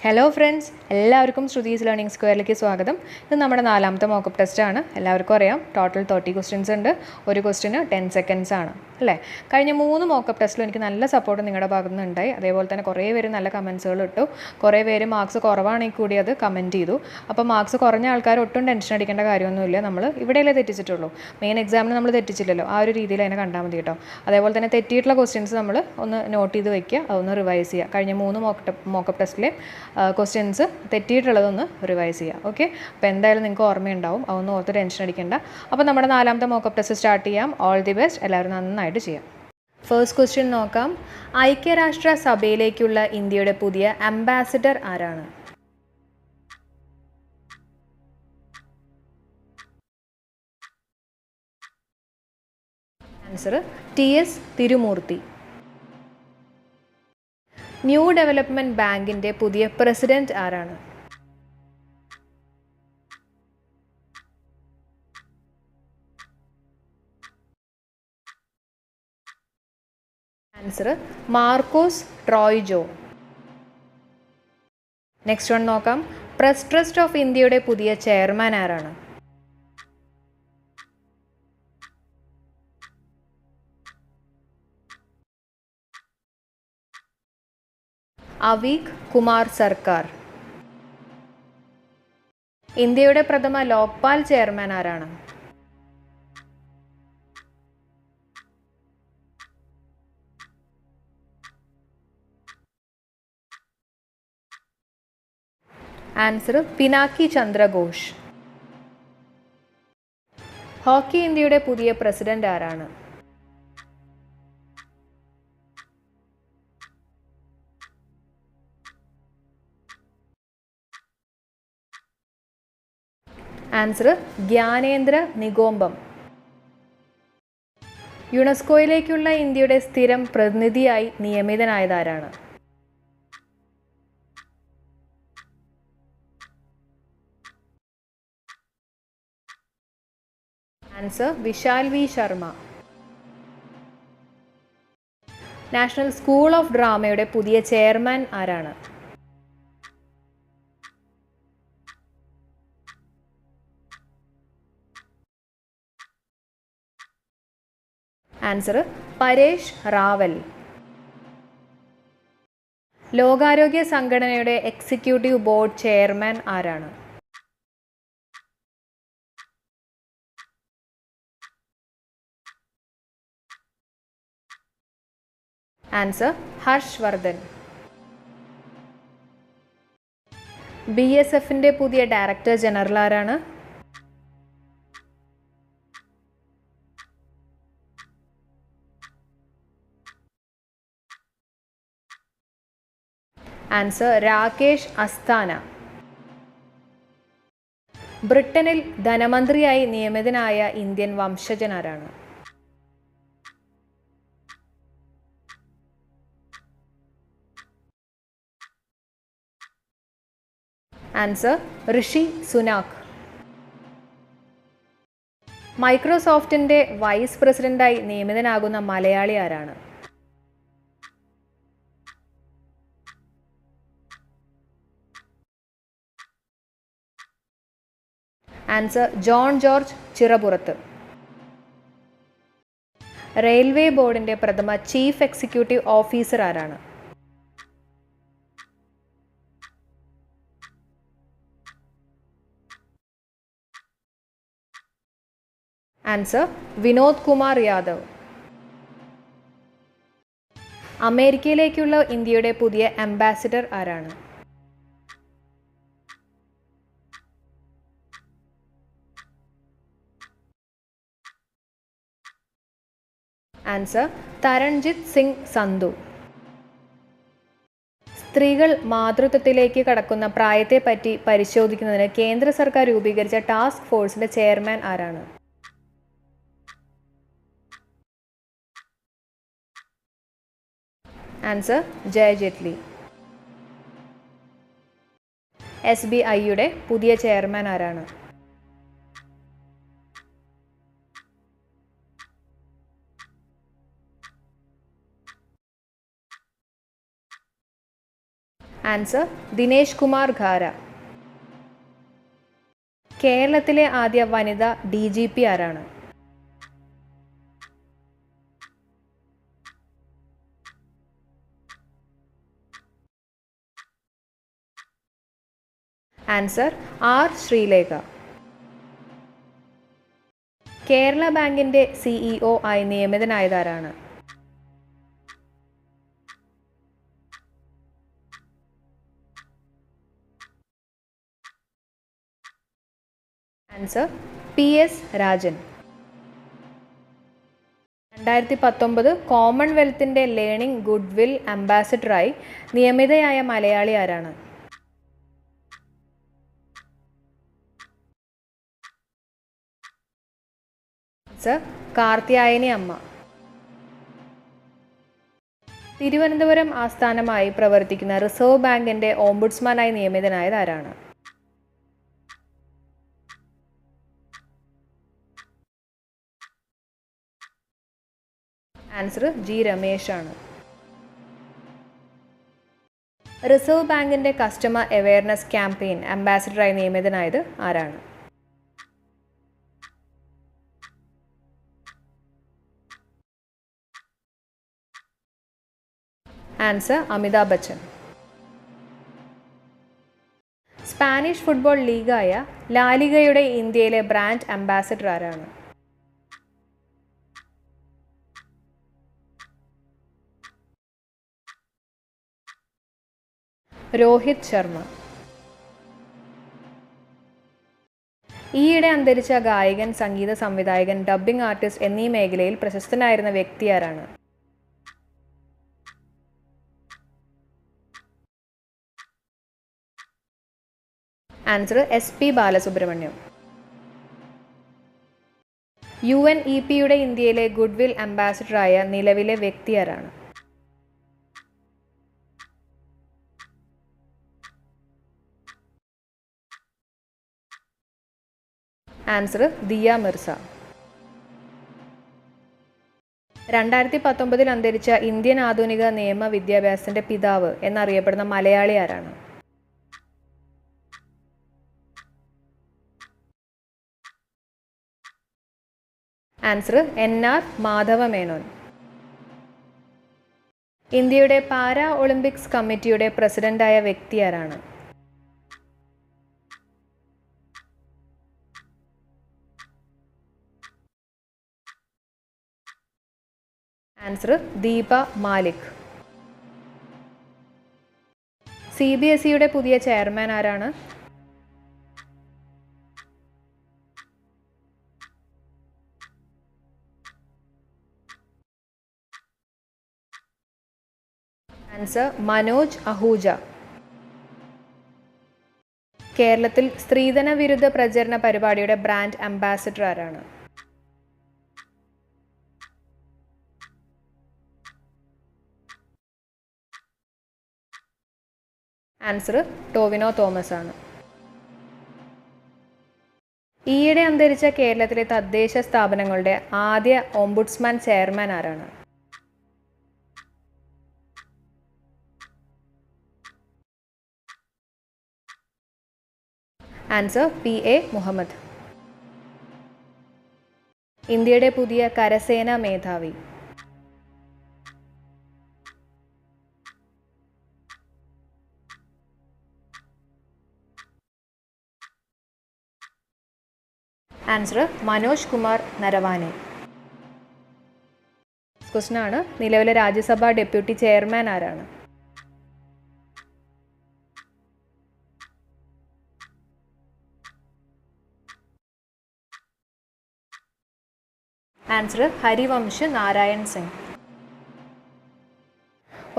Hello friends, എല്ലാവർക്കും Shruthi's learning സ്ക്വയറിലേക്ക് സ്വാഗതം. ഇത് നമ്മുടെ 4ാമത്തെ മോക്കപ്പ് ടെസ്റ്റാണ്. എല്ലാവർക്കും അറിയാം, ടോട്ടൽ 30 ക്വസ്റ്റ്യൻസ് ഉണ്ട്. ഒരു ക്വസ്റ്റിന് 10 സെക്കൻഡ്സ് ആണ് അല്ലേ. കഴിഞ്ഞ 3 മോക്കപ്പ് ടെസ്റ്റിലും എനിക്ക് നല്ല സപ്പോർട്ട് നിങ്ങളുടെ ഭാഗത്തു നിന്നുണ്ടായി. അതേപോലെ തന്നെ കുറേ പേര് നല്ല കമൻസുകൾ ഇട്ടു. കുറേ പേര് മാർക്സ് കുറവാണെങ്കിൽ കൂടി അത് കമൻറ്റ് ചെയ്തു. അപ്പോൾ മാർക്സ് കുറഞ്ഞ ആൾക്കാർ ഒട്ടും ടെൻഷൻ അടിക്കേണ്ട കാര്യമൊന്നുമില്ല. നമ്മൾ ഇവിടെയല്ലേ തെറ്റിച്ചിട്ടുള്ളൂ, മെയിൻ എക്സാമിന് നമ്മൾ തെറ്റിച്ചില്ലല്ലോ. ആ ഒരു രീതിയിൽ അതിനെ കണ്ടാൽ മതി കേട്ടോ. അതേപോലെ തന്നെ തെറ്റിയിട്ടുള്ള ക്വസ്റ്റ്യൻസ് നമ്മൾ ഒന്ന് നോട്ട് ചെയ്ത് വയ്ക്കുക, അതൊന്ന് റിവൈസ് ചെയ്യുക. കഴിഞ്ഞ 3 മോക്കപ്പ് ടെസ്റ്റിലെ ക്വസ്റ്റ്യൻസ് തെറ്റിയിട്ടുള്ളതൊന്ന് റിവൈസ് ചെയ്യുക. ഓക്കെ, അപ്പോൾ എന്തായാലും നിങ്ങൾക്ക് ഓർമ്മയുണ്ടാവും, അതൊന്നും ഓർത്ത് ടെൻഷൻ അടിക്കേണ്ട. അപ്പോൾ നമ്മുടെ 4ാമത്തെ മോക്കപ്പ് ടെസ്റ്റ് സ്റ്റാർട്ട് ചെയ്യാം. ഓൾ ദി ബെസ്റ്റ്, എല്ലാവരും നന്നായിട്ട് ചെയ്യാം. ഫസ്റ്റ് ക്വസ്റ്റ്യൻ നോക്കാം. ഐക്യരാഷ്ട്ര സഭയിലേക്കുള്ള ഇന്ത്യയുടെ പുതിയ അംബാസിഡർ ആരാണ്? Answer TS Thirumoorthy. New development ബാങ്കിൻ്റെ പുതിയ പ്രസിഡന്റ് ആരാണ്? ആൻസർ മാർക്കോസ് ട്രോയ്ജോ. നെക്സ്റ്റ് വൺ നോക്കാം. പ്രസ് ട്രസ്റ്റ് ഓഫ് ഇന്ത്യയുടെ പുതിയ ചെയർമാൻ ആരാണ്? അവീക് കുമാർ സർക്കാർ. ഇന്ത്യയുടെ പ്രഥമ ലോക്പാൽ ചെയർമാൻ ആരാണ്? ആൻസർ പിനാക്കി ചന്ദ്ര ഘോഷ്. ഹോക്കി ഇന്ത്യയുടെ പുതിയ പ്രസിഡന്റ് ആരാണ്? ആൻസർ ജ്ഞാനേന്ദ്ര നിഗോംബം. യുനെസ്കോയിലേക്കുള്ള ഇന്ത്യയുടെ സ്ഥിരം പ്രതിനിധിയായി നിയമിതനായതാരാണ്? Answer Vishal V Sharma. National school of ഡ്രാമയുടെ പുതിയ ചെയർമാൻ ആരാണ്? ആൻസർ പരേഷ് റാവൽ. ലോകാരോഗ്യ സംഘടനയുടെ എക്സിക്യൂട്ടീവ് ബോർഡ് ചെയർമാൻ ആരാണ്? ആൻസർ ഹർഷ് വർദ്ധൻ. BSFന്റെ പുതിയ ഡയറക്ടർ ജനറൽ ആരാണ്? ആൻസർ രാകേഷ് അസ്താന. ബ്രിട്ടനിൽ ധനമന്ത്രിയായി നിയമിതനായ ഇന്ത്യൻ വംശജനാരാണ്? ആൻസർ ഋഷി സുനാക്. മൈക്രോസോഫ്റ്റിന്റെ വൈസ് പ്രസിഡന്റായി നിയമിതനാകുന്ന മലയാളി ആരാണ്? Answer John George Chirapurath. Railway ബോർഡിന്റെ പ്രഥമ ചീഫ് എക്സിക്യൂട്ടീവ് ഓഫീസർ ആരാണ്? ആൻസർ വിനോദ് കുമാർ യാദവ്. അമേരിക്കയിലേക്കുള്ള ഇന്ത്യയുടെ പുതിയ അംബാസിഡർ ആരാണ്? ആൻസർ തരൺജിത് സിംഗ് സന്ധു. സ്ത്രീകൾ മാതൃത്വത്തിലേക്ക് കടക്കുന്ന പ്രായത്തെപ്പറ്റി പരിശോധിക്കുന്നതിന് കേന്ദ്ര സർക്കാർ രൂപീകരിച്ച ടാസ്ക് ഫോഴ്സിന്റെ ചെയർമാൻ ആരാണ്? ആൻസർ ജയജെറ്റ്ലി. SBIയുടെ പുതിയ ചെയർമാൻ ആരാണ്? ആൻസർ ദിനേശ് കുമാർ ഖാര. കേരളത്തിലെ ആദ്യ വനിതാ DGP ആരാണ്? Answer R Sreelekha. കേരള ബാങ്കിൻ്റെ CEO ആയി നിയമിതനായതാരാണ്? Answer PS Rajan. 2019 കോമൺവെൽത്തിൻ്റെ ലേണിംഗ് ഗുഡ്വിൽ അംബാസിഡറായി നിയമിതയായ മലയാളി ആരാണ്? ആൻസർ കാർത്യായനി അമ്മ. തിരുവനന്തപുരം ആസ്ഥാനമായി പ്രവർത്തിക്കുന്ന റിസർവ് ബാങ്കിൻ്റെ ഓംബുഡ്സ്മാനായി നിയമിതനായത് ആരാണ്? ആൻസർ G രമേശ് ആണ്. റിസർവ് ബാങ്കിൻ്റെ കസ്റ്റമർ അവെയർനെസ് ക്യാമ്പയിൻ അംബാസിഡറായി നിയമിതനായത് ആരാണ്? Answer Amitabh Bachchan. Spanish football ലീഗായ ലാലിഗയുടെ ഇന്ത്യയിലെ ബ്രാൻഡ് അംബാസിഡർ ആരാണ്? രോഹിത് ശർമ്മ. ഈയിടെ അന്തരിച്ച ഗായകൻ, സംഗീത സംവിധായകൻ, ഡബ്ബിംഗ് ആർട്ടിസ്റ്റ് എന്നീ മേഖലയിൽ പ്രശസ്തനായിരുന്ന വ്യക്തി ആരാണ്? Answer SP Balasubrahmanyam. UNEPയുടെ ഇന്ത്യയിലെ ഗുഡ്വിൽ അംബാസിഡറായ നിലവിലെ വ്യക്തി ആരാണ്? ആൻസർ ദിയ മിർസ. 2019 അന്തരിച്ച ഇന്ത്യൻ ആധുനിക നിയമ വിദ്യാഭ്യാസത്തിന്റെ പിതാവ് എന്നറിയപ്പെടുന്ന മലയാളി ആരാണ്? Answer NR Madhava Menon. ഇന്ത്യയുടെ പാരാ ഒളിമ്പിക്സ് കമ്മിറ്റിയുടെ പ്രസിഡന്റായ വ്യക്തി ആരാണ്? ആൻസർ ദീപ മാലിക്. CBSEയുടെ പുതിയ ചെയർമാൻ ആരാണ്? ആൻസർ മനോജ് അഹൂജ. കേരളത്തിൽ സ്ത്രീധന വിരുദ്ധ പ്രചരണ പരിപാടിയുടെ ബ്രാൻഡ് അംബാസിഡർ ആരാണ്? ആൻസർ ടോവിനോ തോമസ് ആണ്. ഈയിടെ അന്തരിച്ച കേരളത്തിലെ തദ്ദേശ സ്ഥാപനങ്ങളുടെ ആദ്യ ഓംബുഡ്സ്മാൻ ചെയർമാൻ ആരാണ്? Answer PA Muhammad. ഇന്ത്യയുടെ പുതിയ കരസേനാ മേധാവി? ആൻസർ മനോജ് കുമാർ നരവാനെ. ക്വസ്റ്റ്യൻ ആണ്, നിലവിലെ രാജ്യസഭാ ഡെപ്യൂട്ടി ചെയർമാൻ ആരാണ്? ആൻസർ ഹരിവംശ് നാരായൺ സിംഗ്.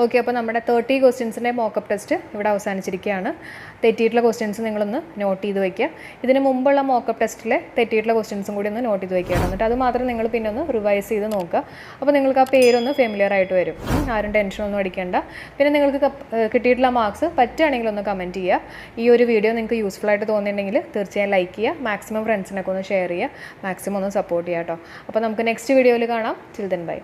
ഓക്കെ, അപ്പോൾ നമ്മുടെ 30 ക്വസ്റ്റ്യൻസിൻ്റെ മോക്കപ്പ് ടെസ്റ്റ് ഇവിടെ അവസാനിച്ചിരിക്കുകയാണ്. തെറ്റിയിട്ടുള്ള ക്വസ്റ്റ്യൻസ് നിങ്ങളൊന്ന് നോട്ട് ചെയ്ത് വയ്ക്കുക. ഇതിന് മുമ്പുള്ള മോക്കപ്പ് ടെസ്റ്റിലെ തെറ്റിയിട്ടുള്ള ക്വസ്റ്റ്യൻസും കൂടി ഒന്ന് നോട്ട് ചെയ്ത് വയ്ക്കുക. എന്നിട്ട് അത് മാത്രം നിങ്ങൾ പിന്നെ ഒന്ന് റിവൈസ് ചെയ്ത് നോക്കുക. അപ്പോൾ നിങ്ങൾക്ക് ആ പേരൊന്ന് ഫെമിലിയർ ആയിട്ട് വരും. ആരും ടെൻഷനൊന്നും അടിക്കേണ്ട. പിന്നെ നിങ്ങൾക്ക് കിട്ടിയിട്ടുള്ള മാർക്സ് പറ്റുകയാണെങ്കിൽ ഒന്ന് കമൻറ്റ് ചെയ്യുക. ഈ ഒരു വീഡിയോ നിങ്ങൾക്ക് യൂസ്ഫുൾ ആയിട്ട് തോന്നിയിട്ടുണ്ടെങ്കിൽ തീർച്ചയായും ലൈക്ക് ചെയ്യുക. മാക്സിമം ഫ്രണ്ട്സിനൊക്കെ ഒന്ന് ഷെയർ ചെയ്യുക. മാക്സിമം ഒന്ന് സപ്പോർട്ട് ചെയ്യുക കേട്ടോ. അപ്പോൾ നമുക്ക് നെക്സ്റ്റ് വീഡിയോയിൽ കാണാം. Till then bye.